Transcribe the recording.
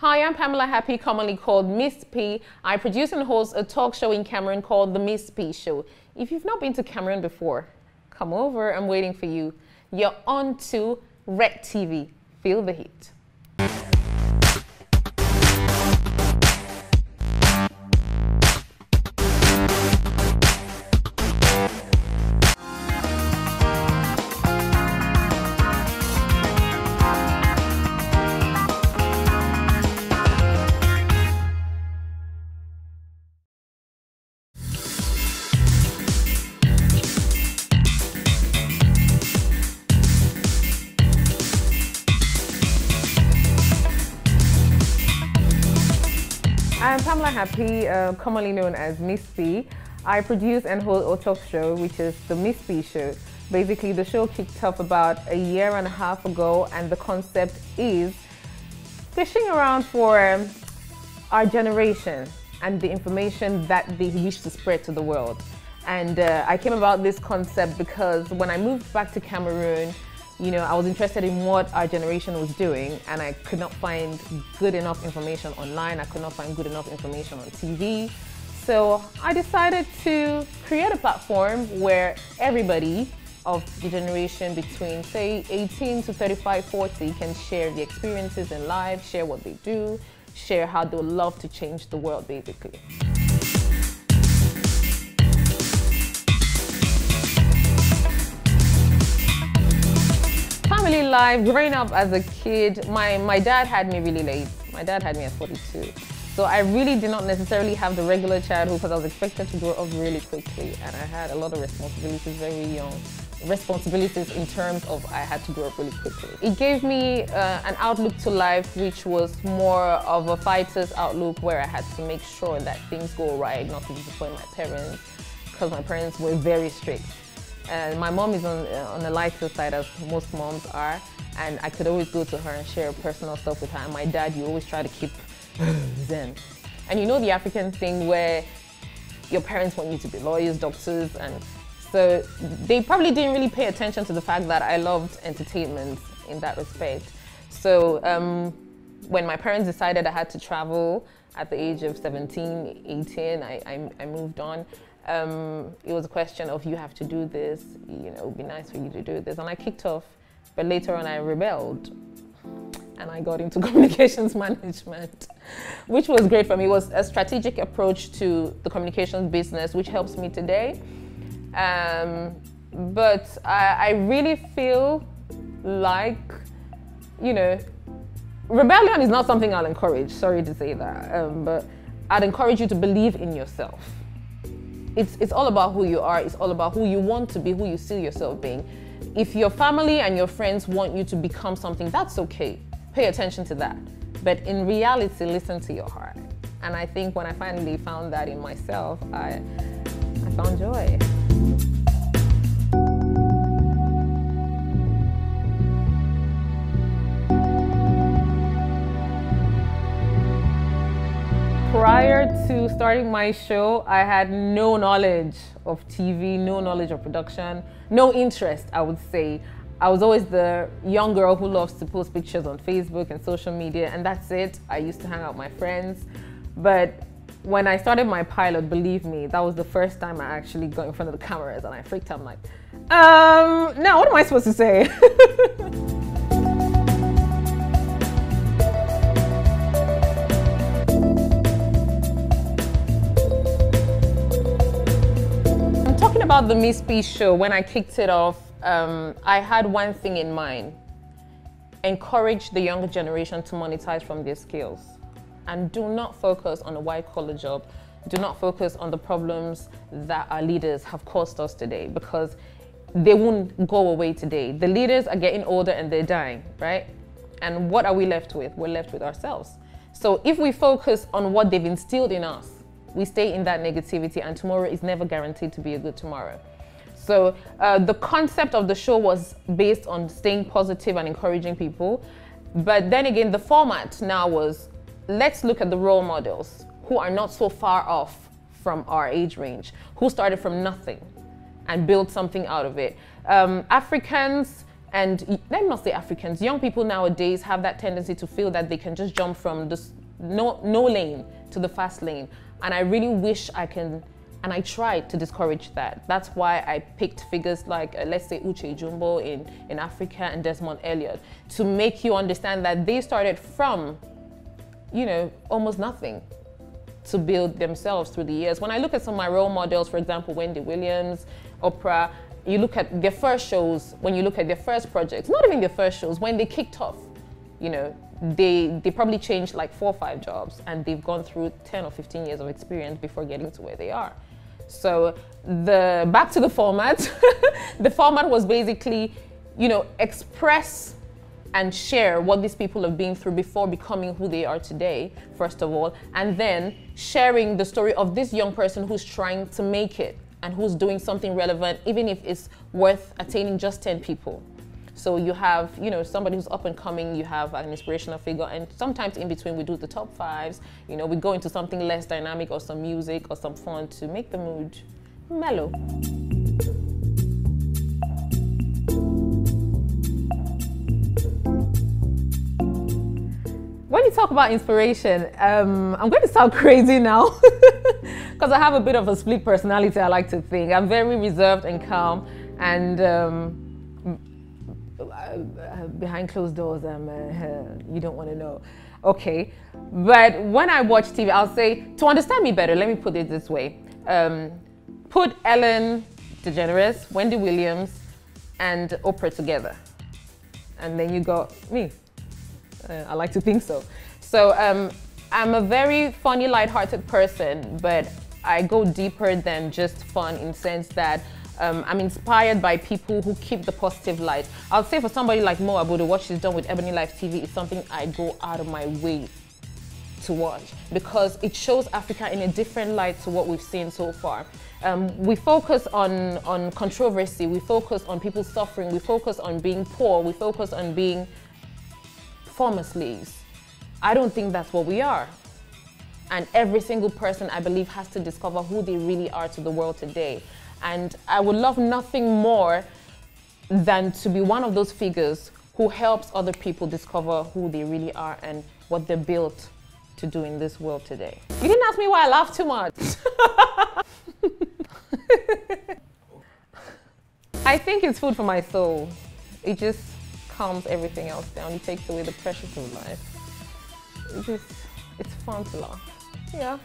Hi, I'm Pamela Happi, commonly called Miss P. I produce and host a talk show in Cameroon called The Miss P Show. If you've not been to Cameroon before, come over. I'm waiting for you. You're on to REDTV. Feel the heat. I'm Pamela Happi, commonly known as Miss P. I produce and host a talk show, which is the Miss P Show. Basically, the show kicked off about a year and a half ago, and the concept is fishing around for our generation and the information that they wish to spread to the world. And I came about this concept because when I moved back to Cameroon, I was interested in what our generation was doing, and I could not find good enough information online. I could not find good enough information on TV. So I decided to create a platform where everybody of the generation between, say, 18 to 35, 40 can share the experiences in life, share what they do, share how they would love to change the world, basically. Family life, growing up as a kid, my dad had me really late. My dad had me at 42. So I really did not necessarily have the regular childhood because I was expected to grow up really quickly, and I had a lot of responsibilities very young. Responsibilities in terms of I had to grow up really quickly. It gave me an outlook to life which was more of a fighter's outlook, where I had to make sure that things go right, not to disappoint my parents, because my parents were very strict. And my mom is on the lighter side, as most moms are, and I could always go to her and share personal stuff with her. And my dad, you always try to keep zen. And you know the African thing where your parents want you to be lawyers, doctors, and so they probably didn't really pay attention to the fact that I loved entertainment in that respect. So when my parents decided I had to travel at the age of 17, 18, I moved on. It was a question of, you have to do this, it would be nice for you to do this. And I kicked off, but later on I rebelled and I got into communications management, which was great for me. It was a strategic approach to the communications business, which helps me today. But I really feel like, rebellion is not something I'll encourage, sorry to say that, but I'd encourage you to believe in yourself. It's all about who you are. It's all about who you want to be, who you see yourself being. If your family and your friends want you to become something, that's okay. Pay attention to that. But in reality, listen to your heart. And I think when I finally found that in myself, I found joy. Prior to starting my show, I had no knowledge of TV, no knowledge of production, no interest, I would say. I was always the young girl who loves to post pictures on Facebook and social media, and that's it. I used to hang out with my friends. But when I started my pilot, believe me, that was the first time I actually got in front of the cameras, and I freaked out. I'm like, now what am I supposed to say? About the Miss P Show, when I kicked it off, I had one thing in mind: encourage the younger generation to monetize from their skills, and do not focus on a white-collar job. Do not focus on the problems that our leaders have caused us today, because they won't go away today. The leaders are getting older and they're dying, right? And what are we left with? We're left with ourselves. So if we focus on what they've instilled in us, we stay in that negativity, and tomorrow is never guaranteed to be a good tomorrow. So the concept of the show was based on staying positive and encouraging people. But then again, the format now was, let's look at the role models who are not so far off from our age range, who started from nothing and built something out of it. Africans And let me not say Africans, young people nowadays have that tendency to feel that they can just jump from this no lane to the fast lane. And I really wish I can, and I try to discourage that. That's why I picked figures like, let's say, Uche Jumbo in Africa and Desmond Elliott, to make you understand that they started from, you know, almost nothing to build themselves through the years. When I look at some of my role models, for example, Wendy Williams, Oprah, you look at their first shows, when you look at their first projects, not even their first shows, when they kicked off, you know, they probably changed like 4 or 5 jobs, and they've gone through 10 or 15 years of experience before getting to where they are. So back to the format, the format was basically, you know, express and share what these people have been through before becoming who they are today, first of all, and then sharing the story of this young person who's trying to make it and who's doing something relevant, even if it's worth attaining just 10 people. So you have, you know, somebody who's up and coming, you have an inspirational figure, and sometimes in between we do the top 5s, you know, we go into something less dynamic or some music or some fun to make the mood mellow. When you talk about inspiration, I'm going to sound crazy now because I have a bit of a split personality, I like to think. I'm very reserved and calm, and behind closed doors, you don't want to know. Okay, but when I watch TV, I'll say, to understand me better, let me put it this way. Put Ellen DeGeneres, Wendy Williams, and Oprah together, and then you got me. I like to think so. So I'm a very funny, lighthearted person, but I go deeper than just fun, in the sense that I'm inspired by people who keep the positive light. I'll say for somebody like Mo Abudu, what she's done with Ebony Life TV is something I go out of my way to watch, because it shows Africa in a different light to what we've seen so far. We focus on controversy, we focus on people suffering, we focus on being poor, we focus on being former slaves. I don't think that's what we are. And every single person, I believe, has to discover who they really are to the world today. And I would love nothing more than to be one of those figures who helps other people discover who they really are and what they're built to do in this world today. You didn't ask me why I laugh too much. I think it's food for my soul. It just calms everything else down. It takes away the pressure from life. It's fun to laugh. Yeah.